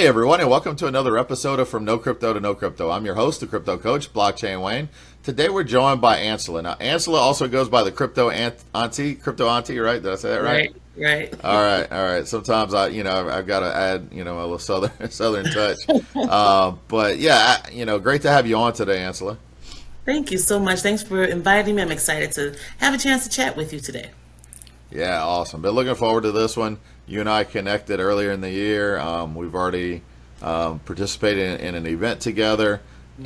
Hey everyone, and welcome to another episode of From No Crypto to No Crypto. I'm your host, the Crypto Coach, Blockchain Wayne. Today we're joined by Ansylla. Now, Ansylla also goes by the Crypto Aunty, right? Did I say that right? Right. All right. Sometimes I've got to add, a little southern touch. But yeah, great to have you on today, Ansylla. Thank you so much. Thanks for inviting me. I'm excited to have a chance to chat with you today. Yeah, awesome. Been looking forward to this one. You and I connected earlier in the year. We've already participated in an event together,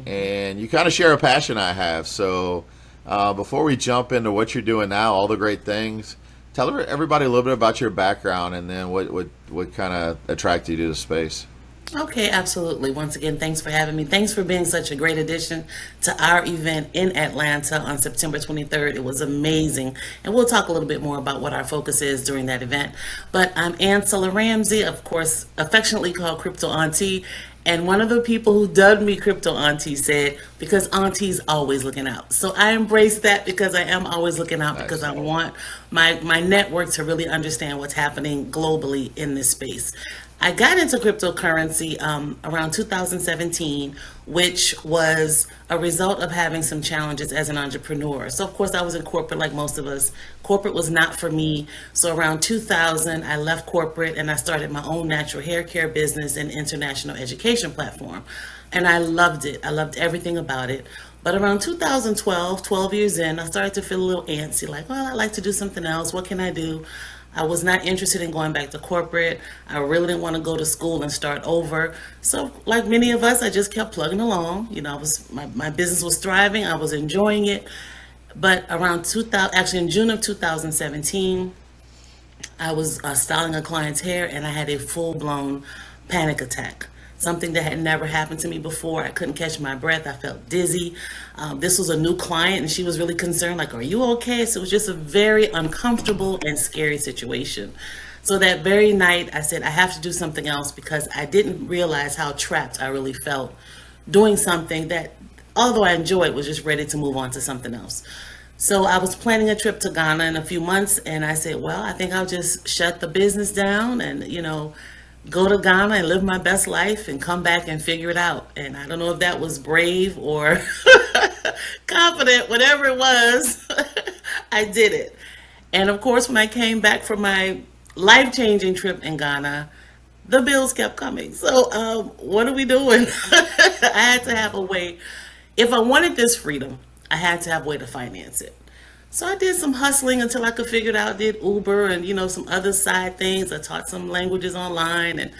and you kind of share a passion I have. So before we jump into what you're doing now, all the great things, tell everybody a little bit about your background and then what kind of attracted you to the space. Okay, absolutely. Once again, thanks for having me. Thanks for being such a great addition to our event in Atlanta on September 23rd. It was amazing. And we'll talk a little bit more about what our focus is during that event. But I'm Ansylla Ramsey, of course, affectionately called Crypto Aunty. And one of the people who dubbed me Crypto Aunty said, because Auntie's always looking out. So I embrace that because I am always looking out because I want my network to really understand what's happening globally in this space. I got into cryptocurrency around 2017, which was a result of having some challenges as an entrepreneur. So, of course, I was in corporate like most of us. Corporate was not for me. So around 2000, I left corporate and I started my own natural hair care business and international education platform. And I loved it. I loved everything about it. But around 2012, 12 years in, I started to feel a little antsy, like, well, I'd like to do something else. What can I do? I was not interested in going back to corporate. I really didn't want to go to school and start over. So like many of us, I just kept plugging along. My business was thriving. I was enjoying it. But around 2000, actually in June of 2017, I was styling a client's hair and I had a full-blown panic attack. Something that had never happened to me before. I couldn't catch my breath. I felt dizzy. This was a new client and she was really concerned, like, are you okay? So it was just a very uncomfortable and scary situation. So that very night I said, I have to do something else because I didn't realize how trapped I really felt doing something that, although I enjoyed, was just ready to move on to something else. So I was planning a trip to Ghana in a few months and I said, well, I think I'll just shut the business down and, go to Ghana and live my best life and come back and figure it out. And I don't know if that was brave or confident, whatever it was, I did it. And of course, when I came back from my life-changing trip in Ghana, the bills kept coming. So what are we doing? I had to have a way. If I wanted this freedom, I had to have a way to finance it. So I did some hustling until I could figure it out. Did Uber and some other side things. I taught some languages online, and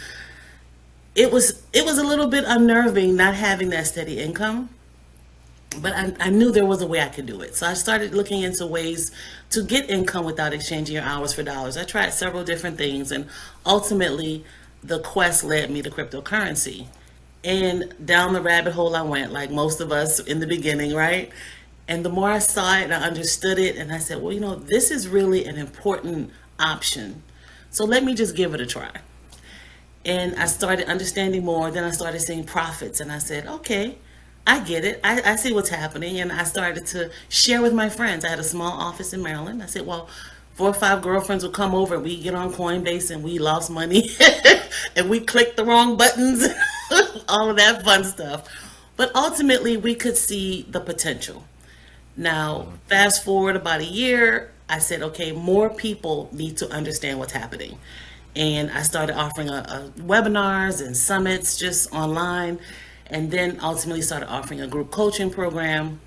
it was a little bit unnerving not having that steady income. But I knew there was a way I could do it. So I started looking into ways to get income without exchanging your hours for dollars. I tried several different things, and ultimately the quest led me to cryptocurrency. And down the rabbit hole I went, like most of us in the beginning, right? And the more I saw it and I understood it, and I said, well, this is really an important option. So let me just give it a try. And I started understanding more. Then I started seeing profits. And I said, okay, I get it. I see what's happening. And I started to share with my friends. I had a small office in Maryland. I said, well, 4 or 5 girlfriends would come over. We get on Coinbase and we lost money. And we clicked the wrong buttons. All of that fun stuff. But ultimately, we could see the potential. Now, fast forward about a year, I said, okay, more people need to understand what's happening. And I started offering webinars and summits just online, and then ultimately started offering a group coaching program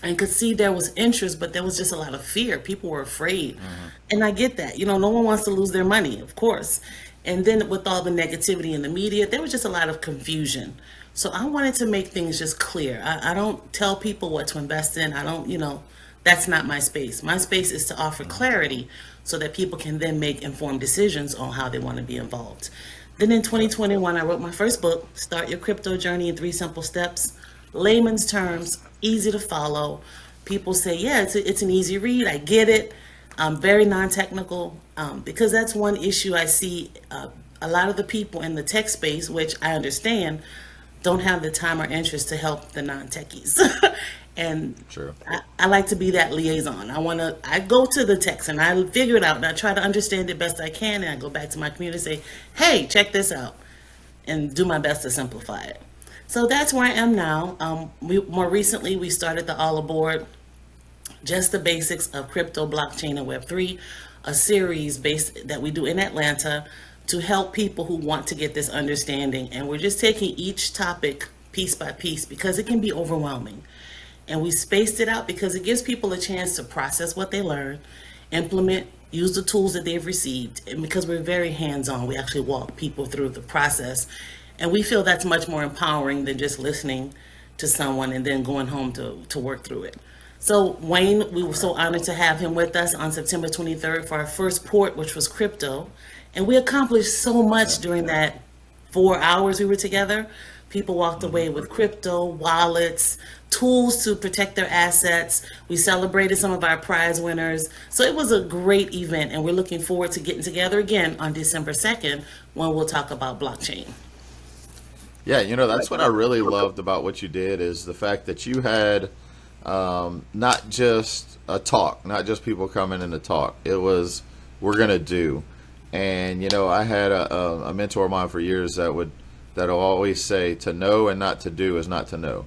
and could see there was interest, but there was just a lot of fear. People were afraid. And I get that. No one wants to lose their money, of course. And then with all the negativity in the media, there was just a lot of confusion. So I wanted to make things just clear. I don't tell people what to invest in. I don't, that's not my space. My space is to offer clarity so that people can then make informed decisions on how they want to be involved. Then in 2021, I wrote my first book, Start Your Crypto Journey in 3 Simple Steps. Layman's terms, easy to follow. People say, yeah, it's an easy read. I get it. Very non-technical because that's one issue I see. A lot of the people in the tech space, which I understand, don't have the time or interest to help the non-techies. And True. I like to be that liaison. I go to the text and I figure it out and I try to understand it best I can. And I go back to my community and say, hey, check this out. and do my best to simplify it. So that's where I am now. More recently, we started the All Aboard, just the basics of crypto, blockchain, and Web3, a series based that we do in Atlanta to help people who want to get this understanding. And we're just taking each topic piece by piece because it can be overwhelming. And we spaced it out because it gives people a chance to process what they learn, implement, use the tools that they've received. And because we're very hands-on, we actually walk people through the process. And we feel that's much more empowering than just listening to someone and then going home to work through it. So Wayne, we were so honored to have him with us on September 23rd for our first port, which was crypto. And we accomplished so much during that 4 hours we were together. People walked away with crypto, wallets, tools to protect their assets. We celebrated some of our prize winners. So it was a great event, and we're looking forward to getting together again on December 2nd when we'll talk about blockchain. Yeah, that's what I really loved about what you did is the fact that you had not just a talk, not just people coming in to talk. It was, we're going to do. And, I had a mentor of mine for years that'll always say to know and not to do is not to know.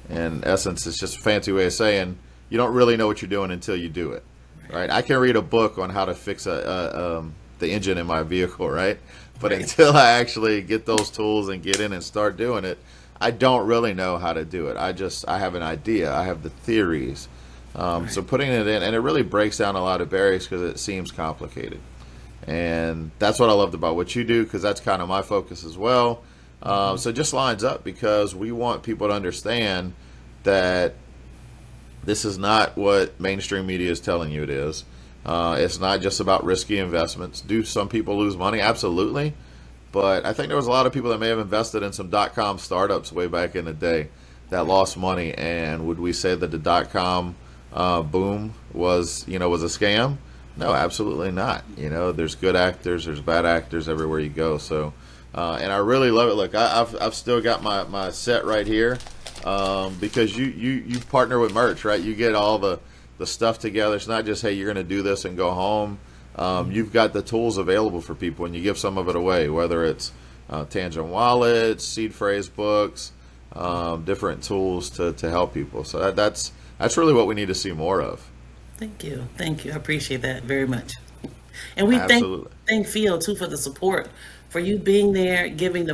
In essence, it's just a fancy way of saying you don't really know what you're doing until you do it, right? I can read a book on how to fix the engine in my vehicle, right? But until I actually get those tools and get in and start doing it, I don't really know how to do it. I have an idea. I have the theories. So putting it in, and it really breaks down a lot of barriers because it seems complicated. And that's what I loved about what you do, because that's kind of my focus as well. So it just lines up because we want people to understand that this is not what mainstream media is telling you it is. It's not just about risky investments. Do some people lose money? Absolutely. But I think there was a lot of people that may have invested in some .com startups way back in the day that lost money. And would we say that the .com boom was a scam? No, absolutely not. There's good actors, there's bad actors everywhere you go. So, and I really love it. Look, I've still got my set right here because you partner with merch, right? You get all the stuff together. It's not just, hey, you're going to do this and go home. You've got the tools available for people, and you give some of it away, whether it's Tangent wallets, seed phrase books, different tools to help people. So that's really what we need to see more of. Thank you. I appreciate that very much. And we thank Phil too for the support, for you being there, giving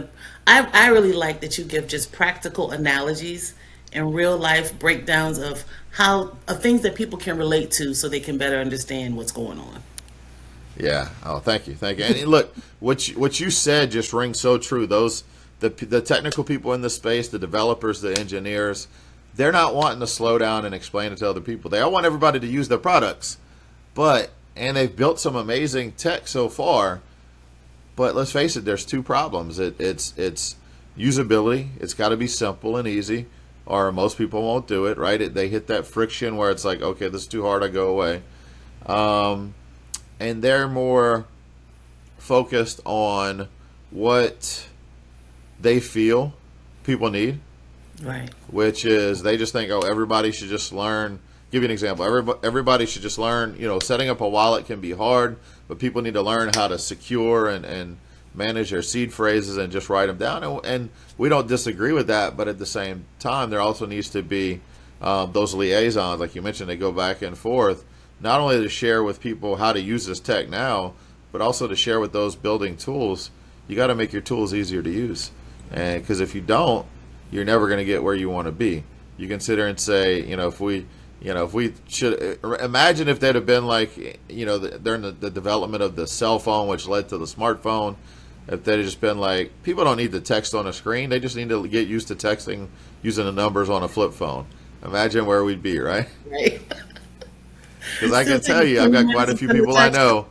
I really like that you give just practical analogies and real life breakdowns of things that people can relate to so they can better understand what's going on. Yeah. Oh, thank you. And look, what you said just rings so true. The technical people in the space, the developers, the engineers, they're not wanting to slow down and explain it to other people. They all want everybody to use their products, and they've built some amazing tech so far. But let's face it, there's two problems. It's usability. It's got to be simple and easy, or most people won't do it, right? They hit that friction where it's like, okay, this is too hard, I go away. And they're more focused on what they feel people need. Right. Which is, they just think, oh, everybody should just learn. Give you an example. Everybody should just learn, setting up a wallet can be hard, but people need to learn how to secure and manage their seed phrases and just write them down. And we don't disagree with that, but at the same time, there also needs to be those liaisons, like you mentioned, they go back and forth, not only to share with people how to use this tech now, but also to share with those building tools. You got to make your tools easier to use. And because if you don't, you're never going to get where you want to be. You consider and say, if we should imagine if they'd have been like, during the development of the cell phone, which led to the smartphone, if they'd have just been like, people don't need to text on a screen. They just need to get used to texting using the numbers on a flip phone. Imagine where we'd be, right? Right. Because I can tell you, I've got quite a few people I know.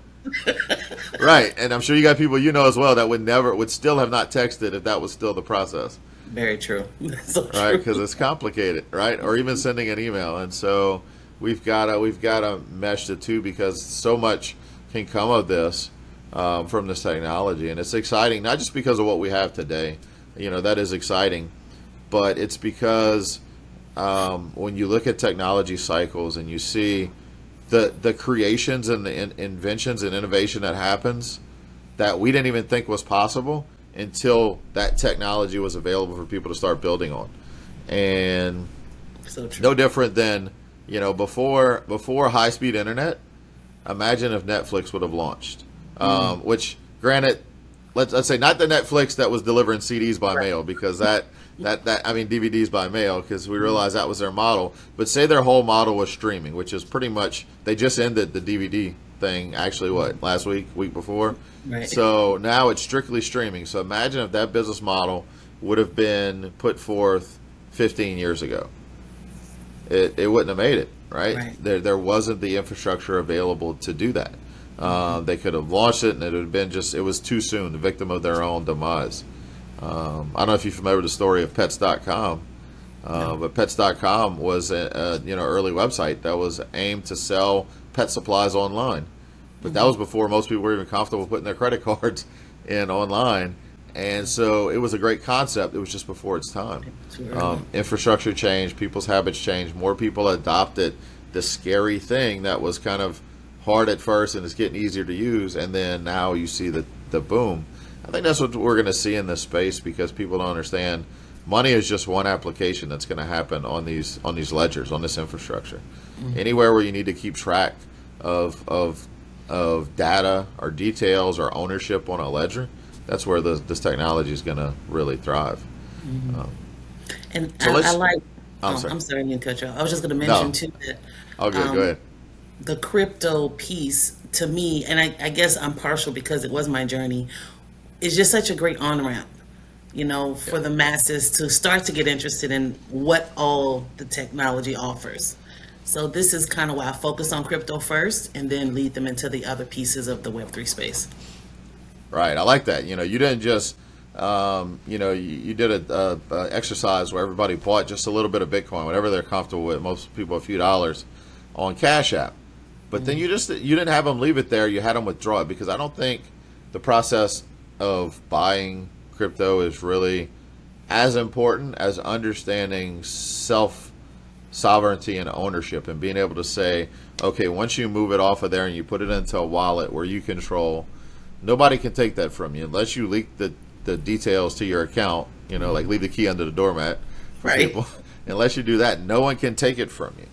Right. And I'm sure you got people as well that would still have not texted if that was still the process. Very true. So true. Right, because it's complicated, right? Or even sending an email, and so we've got to mesh the two because so much can come of this from this technology, and it's exciting not just because of what we have today. That is exciting, but it's because when you look at technology cycles and you see the creations and the inventions and innovation that happens that we didn't even think was possible. until that technology was available for people to start building on. And So true. no different than, before high speed internet. Imagine if Netflix would have launched, which, granted, let's say not the Netflix that was delivering CDs by mail, because that I mean DVDs by mail, because we realized that was their model. But say their whole model was streaming, which is pretty much, they just ended the DVD thing actually last week before. Right. So now it's strictly streaming. So imagine if that business model would have been put forth 15 years ago. It wouldn't have made it, right? There wasn't the infrastructure available to do that. They could have launched it, and it would have been it was too soon, the victim of their own demise. I don't know if you're familiar with the story of Pets.com, but Pets.com was a early website that was aimed to sell pet supplies online. But that was before most people were even comfortable putting their credit cards in online. And so it was a great concept. It was just before its time. Infrastructure changed, people's habits changed, more people adopted the scary thing that was kind of hard at first and it's getting easier to use, and then now you see the boom. I think that's what we're going to see in this space, because people don't understand money is just one application that's going to happen on these ledgers, on this infrastructure. Anywhere where you need to keep track of data or details or ownership on a ledger, that's where this technology is going to really thrive. And so I like. I'm sorry. I'm sorry, I didn't cut you off. I was just going to mention too that. Oh, good. Go ahead. The crypto piece, to me, and I guess I'm partial because it was my journey, is just such a great on-ramp, for the masses to start to get interested in what all the technology offers. So this is kind of why I focus on crypto first and then lead them into the other pieces of the Web3 space. Right. I like that. You didn't just, you did a exercise where everybody bought just a little bit of Bitcoin, whatever they're comfortable with, most people a few dollars, on Cash App. But then you didn't have them leave it there. You had them withdraw it, because I don't think the process of buying crypto is really as important as understanding self-sovereignty and ownership, and being able to say, okay, once you move it off of there and you put it into a wallet where you control, nobody can take that from you unless you leak the details to your account, like leave the key under the doormat for people. Unless you do that, no one can take it from you.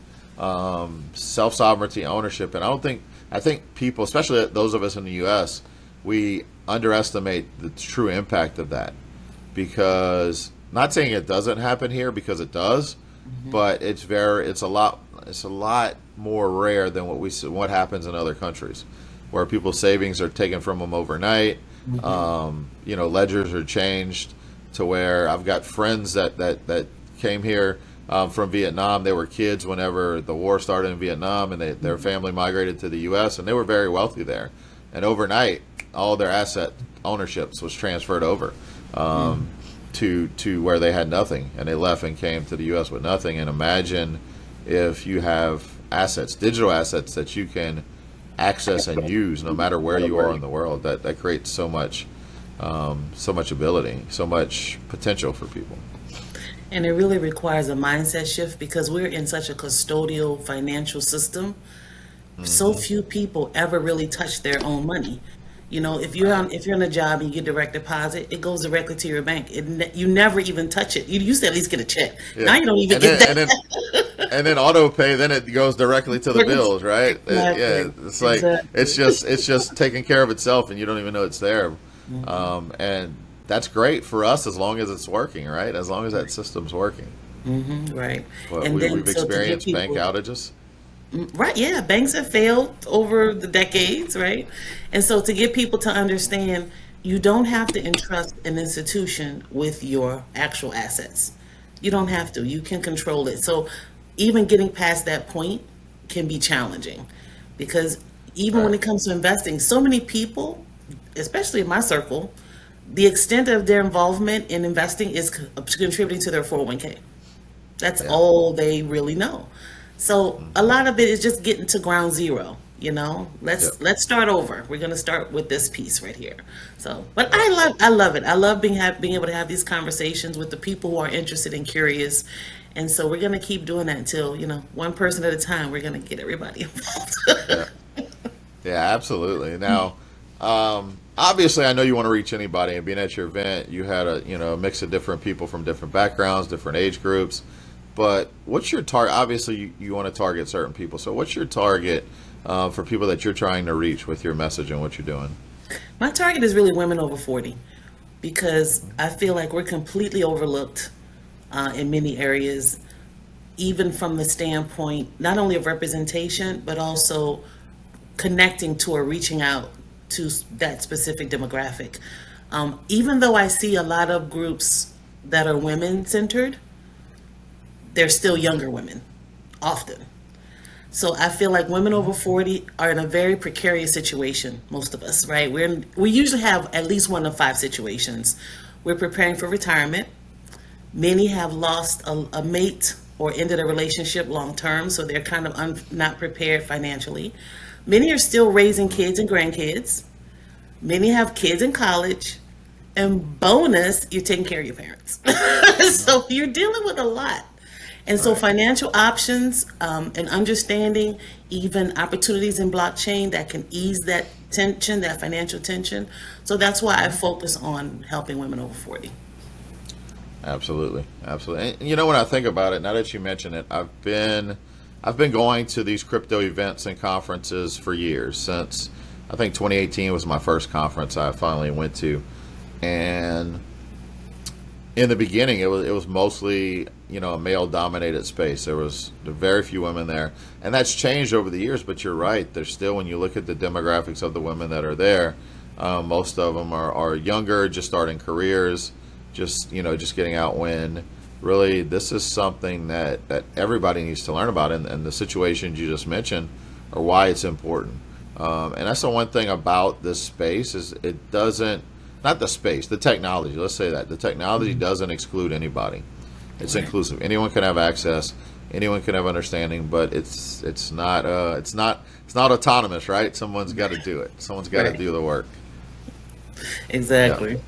Self-sovereignty, ownership. And I think people, especially those of us in the US, we underestimate the true impact of that, because, not saying it doesn't happen here, because it does, but it's a lot more rare than what happens in other countries, where people's savings are taken from them overnight. Ledgers are changed to where I've got friends that came here from Vietnam. They were kids whenever the war started in Vietnam, and their family migrated to the U.S., and they were very wealthy there. And overnight, all their asset ownerships was transferred over to where they had nothing, and they left and came to the U.S. with nothing. And imagine if you have assets, digital assets, that you can access and use no matter where you are in the world. That creates so much ability, so much potential for people. And it really requires a mindset shift, because we're in such a custodial financial system. So few people ever really touch their own money. If you're in a job and you get direct deposit, it goes directly to your bank. You never even touch it. You used to at least get a check. Yeah. Now you don't even get that. And then auto pay, then it goes directly to the bills, right? Exactly. It's like it's just taking care of itself, and you don't even know it's there. And that's great for us as long as it's working, right? As long as that system's working. Right. But And we've experienced bank outages. Right, yeah. Banks have failed over the decades, right? And so to get people to understand, you don't have to entrust an institution with your actual assets. You don't have to. You can control it. So even getting past that point can be challenging, because even when it comes to investing, so many people, especially in my circle, the extent of their involvement in investing is contributing to their 401k. That's all they really know. So a lot of it is just getting to ground zero. Let's start over. We're going to start with this piece right here. So, but I love it. I love being able to have these conversations with the people who are interested and curious. And so we're going to keep doing that until, one person at a time. We're going to get everybody involved. Yeah, absolutely. Now, Obviously, I know you want to reach anybody, and being at your event, you had a mix of different people from different backgrounds, different age groups. But what's your target? Obviously, you want to target certain people. So what's your target for people that you're trying to reach with your message and what you're doing? My target is really women over 40 because I feel like we're completely overlooked in many areas, even from the standpoint not only of representation, but also connecting to or reaching out to that specific demographic. Even though I see a lot of groups that are women centered, they're still younger women often. So I feel like women over 40 are in a very precarious situation, most of us, right? We usually have at least one of 5 situations. We're preparing for retirement. Many have lost a mate or ended a relationship long term, so they're kind of not prepared financially. Many are still raising kids and grandkids. Many have kids in college. And bonus, you're taking care of your parents. So you're dealing with a lot. And so financial options and understanding even opportunities in blockchain that can ease that tension, that financial tension. So that's why I focus on helping women over 40. Absolutely, absolutely. And when I think about it, now that you mention it, I've been going to these crypto events and conferences for years. Since I think 2018 was my first conference I finally went to, and in the beginning, it was mostly a male-dominated space. There was very few women there, and that's changed over the years. But you're right. There's still, when you look at the demographics of the women that are there, most of them are younger, just starting careers, just getting out. When really this is something that everybody needs to learn about, and the situations you just mentioned are why it's important. And that's the one thing about this space is it doesn't. Not the space, the technology. Let's say that the technology doesn't exclude anybody. It's inclusive. Anyone can have access. Anyone can have understanding. But it's not autonomous, right? Someone's got to do it. Someone's got to do the work. Exactly.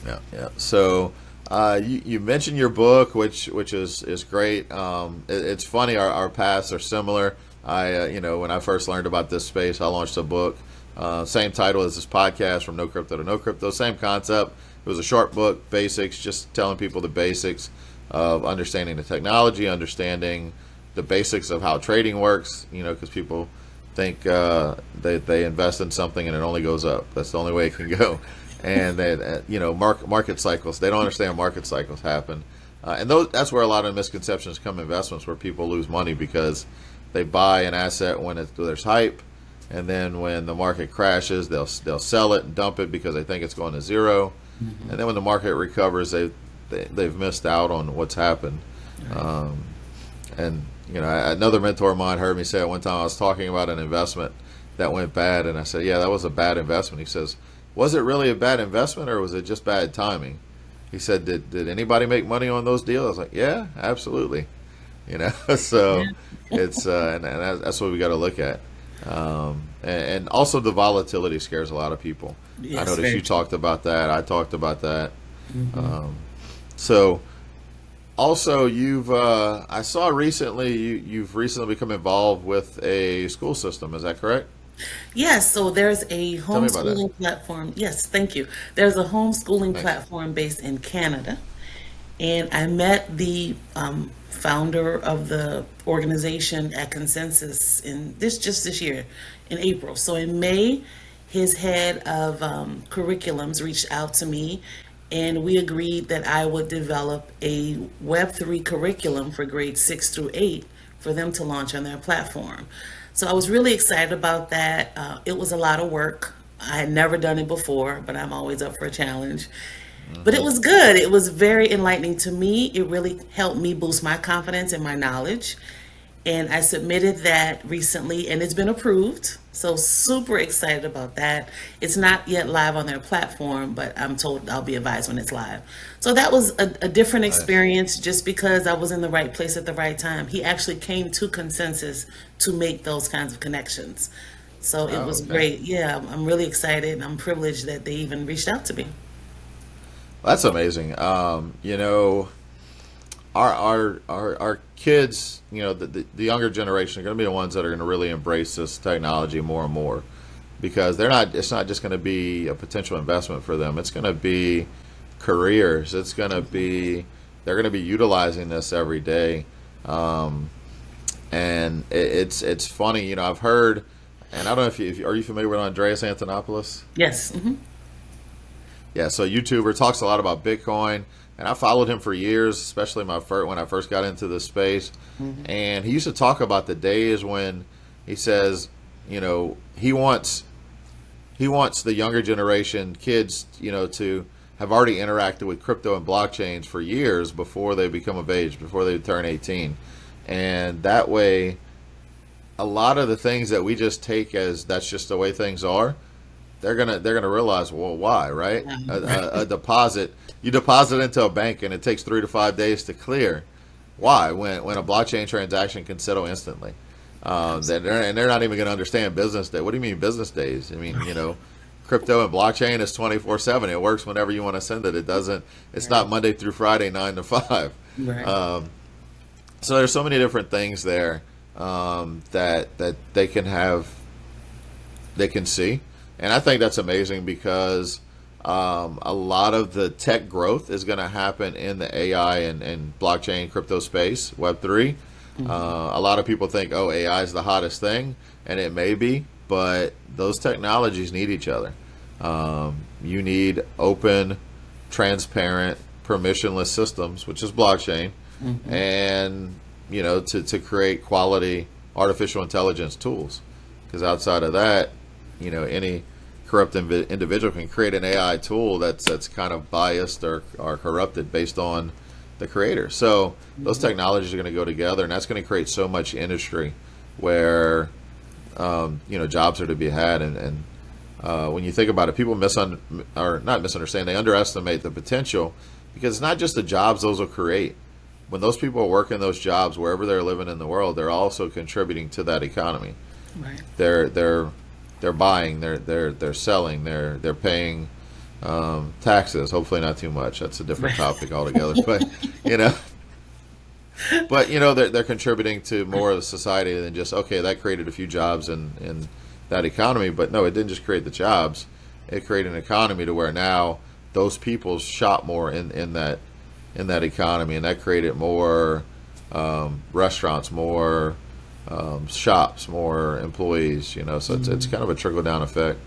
Yeah. So you mentioned your book, which is great. It's funny. Our paths are similar. When I first learned about this space, I launched a book. Same title as this podcast, From No Crypto to No Crypto. Same concept. It was a short book, basics, just telling people the basics of understanding the technology, understanding the basics of how trading works. Because people think they invest in something and it only goes up. That's the only way it can go. And market cycles. They don't understand market cycles happen, and that's where a lot of misconceptions come. Investments where people lose money because they buy an asset when there's hype. And then when the market crashes, they'll sell it and dump it because they think it's going to zero. Mm-hmm. And then when the market recovers, they've missed out on what's happened. Right. Another mentor of mine heard me say it one time. I was talking about an investment that went bad, and I said, "Yeah, that was a bad investment." He says, "Was it really a bad investment, or was it just bad timing?" He said, "Did anybody make money on those deals?" I was like, "Yeah, absolutely." So it's and that's what we got to look at. And also the volatility scares a lot of people. Yes, I noticed you talked about that. I talked about that. Mm-hmm. So also I saw recently you've recently become involved with a school system. Is that correct? Yes. So there's a homeschooling platform. Yes. Thank you. There's a homeschooling platform based in Canada. And I met the founder of the organization at Consensus this year in April. So in May, his head of curriculums reached out to me, and we agreed that I would develop a Web3 curriculum for grades 6 through 8 for them to launch on their platform. So I was really excited about that. It was a lot of work. I had never done it before, but I'm always up for a challenge. But it was good. It was very enlightening to me. It really helped me boost my confidence and my knowledge. And I submitted that recently, and it's been approved. So super excited about that. It's not yet live on their platform, but I'm told I'll be advised when it's live. So that was a different experience just because I was in the right place at the right time. He actually came to Consensus to make those kinds of connections. So it was great. Yeah, I'm really excited, and I'm privileged that they even reached out to me. That's amazing. Our kids, the younger generation are going to be the ones that are going to really embrace this technology more and more. because it's not just going to be a potential investment for them. It's going to be careers. It's going to be, they're going to be utilizing this every day. And it's funny, I've heard, and I don't know if are you familiar with Andreas Antonopoulos? Yes. Yeah, so YouTuber, talks a lot about Bitcoin, and I followed him for years, especially when I first got into this space. And he used to talk about the days when he says, he wants the younger generation kids, to have already interacted with crypto and blockchains for years before they become of age, before they turn 18. And that way, a lot of the things that we just take as that's just the way things are, they're gonna realize, well, why, right? A deposit, you deposit into a bank and it takes 3 to 5 days to clear. Why? When a blockchain transaction can settle instantly. They're not even going to understand business day. What do you mean business days? I mean, crypto and blockchain is 24/7. It works whenever you want to send it. It doesn't. It's not Monday through Friday 9 to 5. Right. So there's so many different things there that they can see, and I think that's amazing because a lot of the tech growth is going to happen in the AI and blockchain crypto space, Web3. A lot of people think, oh, AI is the hottest thing, and it may be, but those technologies need each other. You need open, transparent, permissionless systems, which is blockchain, and to create quality artificial intelligence tools. Because outside of that, any corrupt individual can create an AI tool that's kind of biased or corrupted based on the creator. So those technologies are going to go together, and that's going to create so much industry where jobs are to be had. And when you think about it, people not misunderstand, they underestimate the potential, because it's not just the jobs those will create. When those people are working those jobs wherever they're living in the world, they're also contributing to that economy. Right. They're buying, they're selling, they're paying taxes. Hopefully not too much. That's a different topic altogether. But they're contributing to more of the society than just, okay, that created a few jobs in that economy. But no, it didn't just create the jobs. It created an economy to where now those people shop more in that economy, and that created more restaurants, more shops, more employees. So it's kind of a trickle down effect.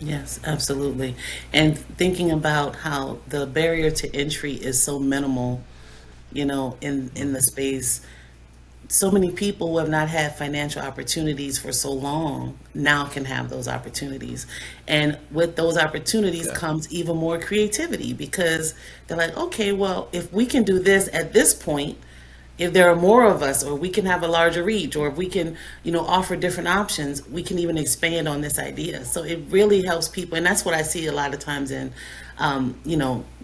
Yes, absolutely. And thinking about how the barrier to entry is so minimal, in the space, so many people who have not had financial opportunities for so long now can have those opportunities. And with those opportunities comes even more creativity, because they're like, okay, well, if we can do this at this point, if there are more of us, or we can have a larger reach, or if we can, offer different options, we can even expand on this idea. So it really helps people. And that's what I see a lot of times in,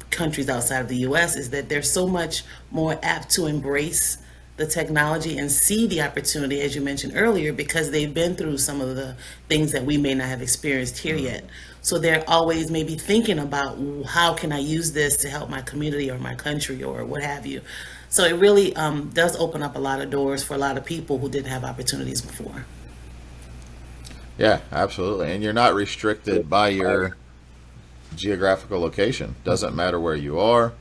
countries outside of the US, is that they're so much more apt to embrace the technology and see the opportunity, as you mentioned earlier, because they've been through some of the things that we may not have experienced here yet. So they're always maybe thinking about, how can I use this to help my community or my country or what have you. So it really does open up a lot of doors for a lot of people who didn't have opportunities before. Yeah, absolutely. And you're not restricted by your geographical location. Doesn't matter where you are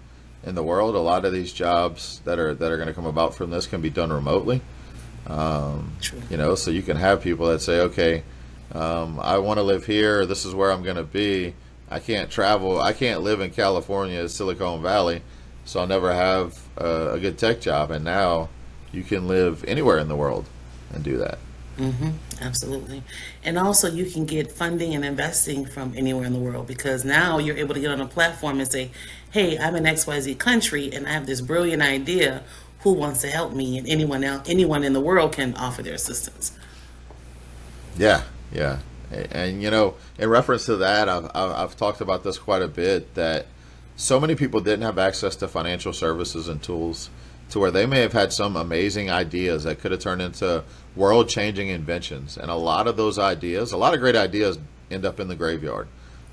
in the world. A lot of these jobs that are going to come about from this can be done remotely. True. So you can have people that say, okay, I want to live here. This is where I'm going to be. I can't travel. I can't live in California, Silicon Valley, so I'll never have a good tech job. And now you can live anywhere in the world and do that. Absolutely. And also you can get funding and investing from anywhere in the world, because now you're able to get on a platform and say, hey, I'm in XYZ country and I have this brilliant idea. Who wants to help me? And anyone in the world can offer their assistance. Yeah. And in reference to that, I've talked about this quite a bit, that so many people didn't have access to financial services and tools to where they may have had some amazing ideas that could have turned into world-changing inventions. And a lot of those ideas, a lot of great ideas, end up in the graveyard,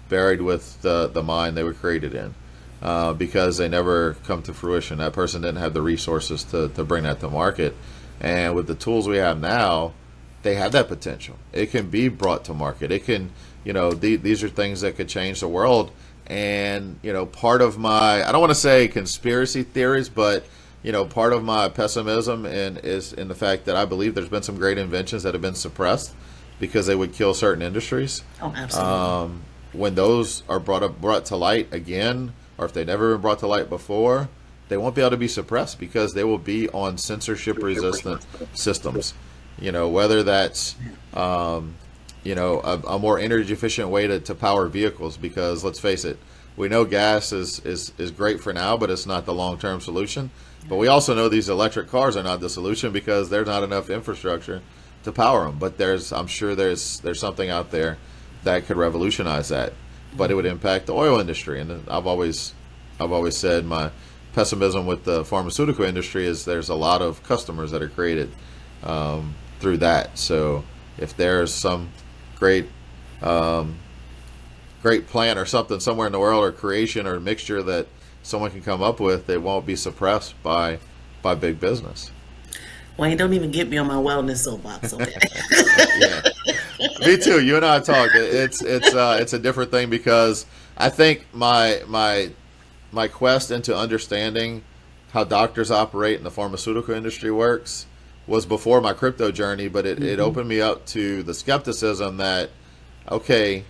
buried with the mind they were created in, because they never come to fruition. That person didn't have the resources to bring that to market. And with the tools we have now, they have that potential. It can be brought to market. It can, these are things that could change the world. And, part of my, I don't want to say conspiracy theories, but, part of my pessimism is in the fact that I believe there's been some great inventions that have been suppressed because they would kill certain industries. Oh, absolutely. When those are brought to light again, or if they've never been brought to light before, they won't be able to be suppressed because they will be on censorship-resistant systems. Whether that's a more energy-efficient way to power vehicles, because let's face it, we know gas is great for now, but it's not the long-term solution. But we also know these electric cars are not the solution because there's not enough infrastructure to power them. But I'm sure there's something out there that could revolutionize that. But it would impact the oil industry, and I've always said my pessimism with the pharmaceutical industry is there's a lot of customers that are created through that. So if there's some great plant or something somewhere in the world, or creation or mixture that someone can come up with, it won't be suppressed by big business. Wayne, don't even get me on my wellness soapbox, okay? Yeah. Me too. You and I talk. It's a different thing because I think my quest into understanding how doctors operate and the pharmaceutical industry works was before my crypto journey, but it opened me up to the skepticism that, okay,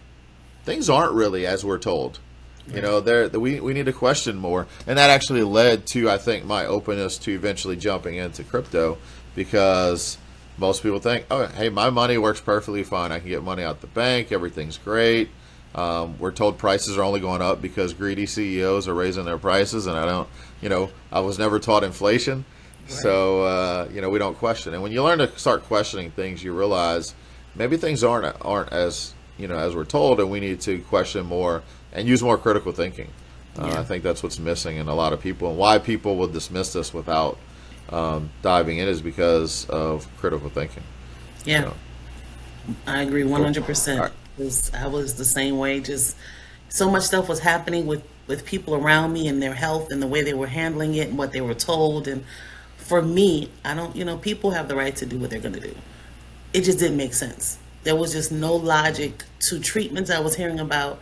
things aren't really as we're told. We need to question more. And that actually led to, I think, my openness to eventually jumping into crypto, because most people think, oh, hey, my money works perfectly fine. I can get money out the bank. Everything's great. We're told prices are only going up because greedy CEOs are raising their prices. And I was never taught inflation. Right. So, we don't question. And when you learn to start questioning things, you realize maybe things aren't as, as we're told, and we need to question more and use more critical thinking. I think that's what's missing in a lot of people, and why people will dismiss this without diving in is because of critical thinking. Yeah, I agree 100%. Right. I was the same way. Just so much stuff was happening with people around me and their health and the way they were handling it and what they were told. And for me, I don't, people have the right to do what they're going to do. It just didn't make sense. There was just no logic to treatments I was hearing about.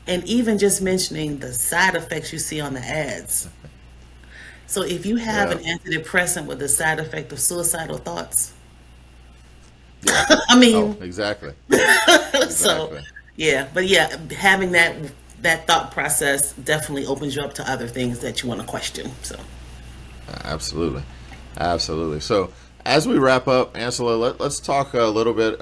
And even just mentioning the side effects you see on the ads. So if you have an antidepressant with the side effect of suicidal thoughts, I mean, exactly. So having that thought process definitely opens you up to other things that you want to question. So absolutely. So as we wrap up, Ansylla, let's talk a little bit.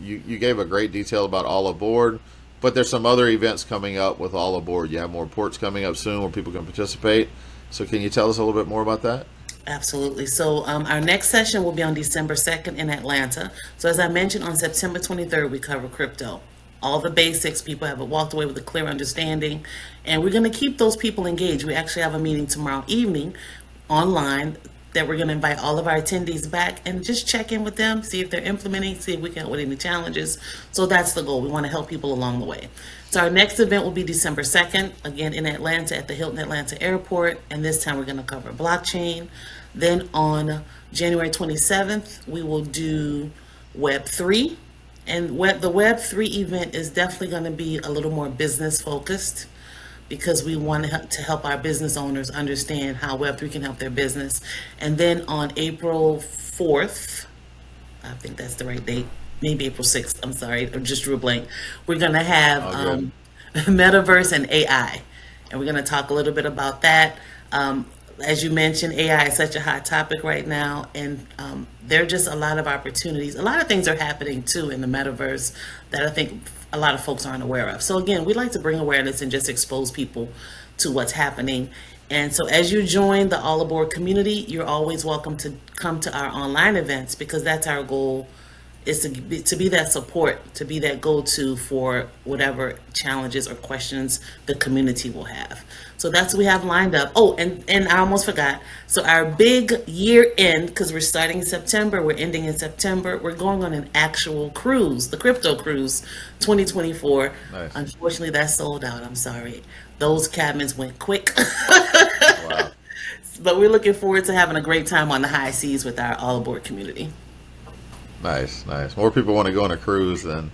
You gave a great detail about All Aboard, but there's some other events coming up with All Aboard. You have more reports coming up soon where people can participate. So can you tell us a little bit more about that? Absolutely. So our next session will be on December 2nd in Atlanta. So as I mentioned, on September 23rd, we cover crypto. All the basics. People have walked away with a clear understanding. And we're going to keep those people engaged. We actually have a meeting tomorrow evening online that we're going to invite all of our attendees back and just check in with them, see if they're implementing, see if we can help with any challenges. So that's the goal. We want to help people along the way. So our next event will be December 2nd, again in Atlanta at the Hilton Atlanta Airport. And this time we're going to cover blockchain. Then on January 27th, we will do Web3. And the Web3 event is definitely going to be a little more business focused, because we want to help our business owners understand how Web3 can help their business. And then on April 4th, I think that's the right date, maybe April 6th, I'm sorry, I just drew a blank. We're going to have Metaverse and AI. And we're going to talk a little bit about that. As you mentioned, AI is such a hot topic right now, and there are just a lot of opportunities. A lot of things are happening too in the metaverse that I think a lot of folks aren't aware of. So again, we'd like to bring awareness and just expose people to what's happening. And so as you join the All Aboard community, you're always welcome to come to our online events, because that's our goal, is to be that support, to be that go-to for whatever challenges or questions the community will have. So that's what we have lined up. Oh, and I almost forgot. So our big year end, because we're starting in September, we're ending in September, we're going on an actual cruise, the Crypto Cruise 2024. Nice. Unfortunately, that's sold out. I'm sorry. Those cabins went quick. Wow. But we're looking forward to having a great time on the high seas with our All Aboard community. Nice, nice. More people want to go on a cruise than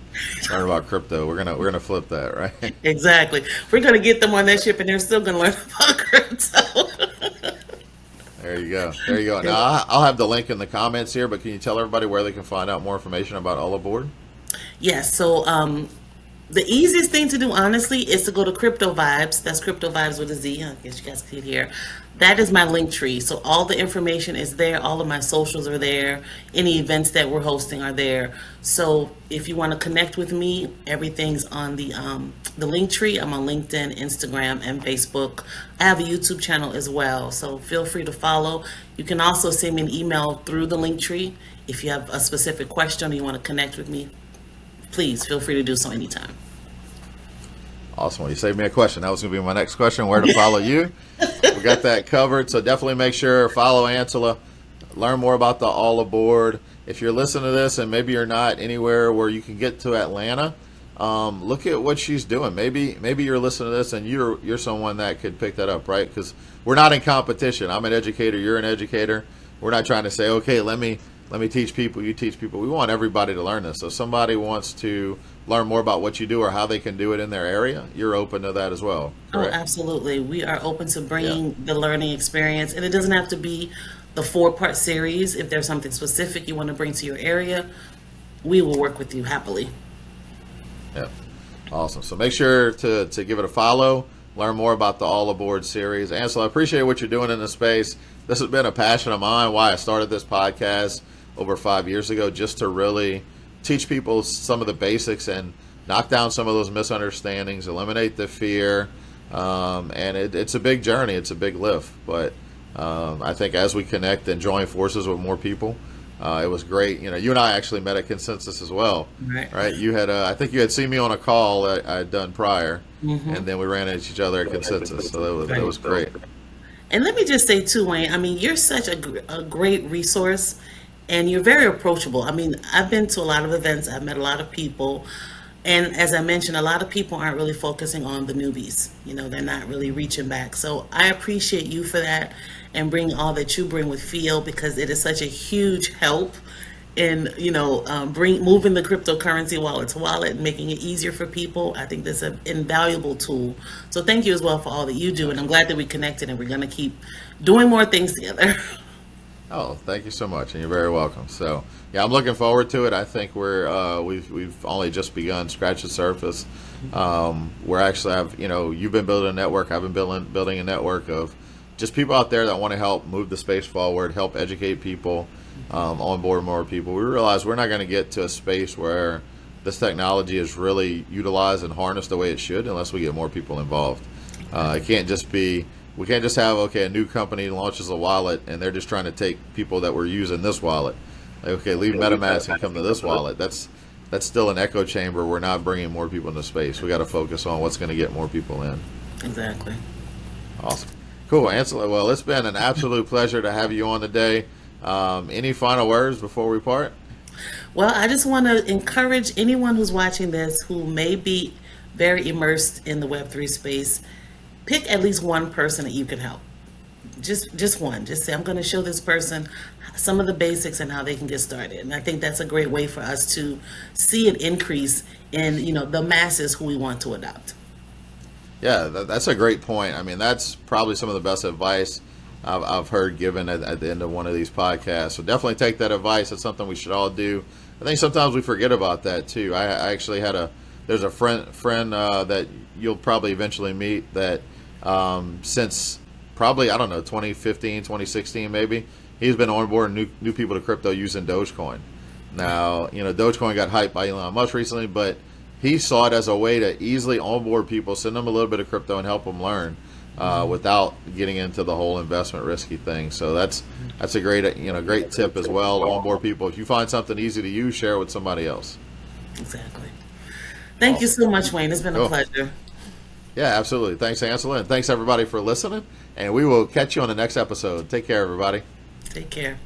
learn about crypto. We're gonna flip that, right? Exactly. We're going to get them on that ship, and they're still going to learn about crypto. There you go. There you go. Now I'll have the link in the comments here, but can you tell everybody where they can find out more information about All Aboard? Yes. So the easiest thing to do, honestly, is to go to Crypto Vibes. That's Crypto Vibes with a Z. I guess you guys can see it here. That is my link tree. So all the information is there. All of my socials are there. Any events that we're hosting are there. So if you want to connect with me, everything's on the link tree. I'm on LinkedIn, Instagram, and Facebook. I have a YouTube channel as well. So feel free to follow. You can also send me an email through the link tree if you have a specific question or you want to connect with me. Please feel free to do so anytime. Awesome. Well, you saved me a question. That was going to be my next question, where to follow you. We got that covered. So definitely make sure follow Ansylla. Learn more about the All Aboard. If you're listening to this and maybe you're not anywhere where you can get to Atlanta, look at what she's doing. Maybe you're listening to this and you're someone that could pick that up, right? Because we're not in competition. I'm an educator. You're an educator. We're not trying to say, okay, let me teach people, you teach people. We want everybody to learn this. So if somebody wants to learn more about what you do or how they can do it in their area, you're open to that as well. Correct? Oh, absolutely. We are open to bringing the learning experience, and it doesn't have to be the 4-part series. If there's something specific you want to bring to your area, we will work with you happily. Yeah. Awesome. So make sure to give it a follow, learn more about the All Aboard series. Ansylla, I appreciate what you're doing in this space. This has been a passion of mine, why I started this podcast over 5 years ago, just to really teach people some of the basics and knock down some of those misunderstandings, eliminate the fear. And it's a big journey. It's a big lift. But I think as we connect and join forces with more people, it was great. You know, you and I actually met at Consensus as well, right? You had, I think you had seen me on a call that I had done prior, and then we ran into each other at Consensus. So that was great. And let me just say too, Wayne, I mean, you're such a great resource, and you're very approachable. I mean, I've been to a lot of events. I've met a lot of people. And as I mentioned, a lot of people aren't really focusing on the newbies. You know, they're not really reaching back. So I appreciate you for that and bring all that you bring with Feel, because it is such a huge help in, you know, moving the cryptocurrency wallet to wallet and making it easier for people. I think that's an invaluable tool. So thank you as well for all that you do. And I'm glad that we connected, and we're going to keep doing more things together. Oh, thank you so much, and you're very welcome. So, yeah, I'm looking forward to it. I think we've only just begun, scratch the surface. We're actually you've been building a network. I've been building a network of just people out there that want to help move the space forward, help educate people, onboard more people. We realize we're not going to get to a space where this technology is really utilized and harnessed the way it should unless we get more people involved. It can't just be. We can't just have, a new company launches a wallet and they're just trying to take people that were using this wallet. Like, okay, leave MetaMask and come to this wallet. That's still an echo chamber. We're not bringing more people into space. We got to focus on what's going to get more people in. Exactly. Awesome. Cool. Ansylla, well, it's been an absolute pleasure to have you on today. Any final words before we part? Well, I just want to encourage anyone who's watching this who may be very immersed in the Web3 space. Pick at least one person that you can help. Just one. Just say, I'm going to show this person some of the basics and how they can get started. And I think that's a great way for us to see an increase in, you know, the masses who we want to adopt. Yeah, that's a great point. I mean, that's probably some of the best advice I've heard given at the end of one of these podcasts. So definitely take that advice. It's something we should all do. I think sometimes we forget about that too. I actually had there's a friend that you'll probably eventually meet that since probably, 2015, 2016 maybe, he's been onboarding new people to crypto using Dogecoin. Now, Dogecoin got hyped by Elon Musk recently, but he saw it as a way to easily onboard people, send them a little bit of crypto and help them learn without getting into the whole investment risky thing. So that's a great tip as well. Onboard people. If you find something easy to use, share it with somebody else. Exactly. Thank you so much, Wayne. It's been a pleasure. Yeah, absolutely. Thanks, Ansylla, and thanks everybody for listening. And we will catch you on the next episode. Take care, everybody. Take care.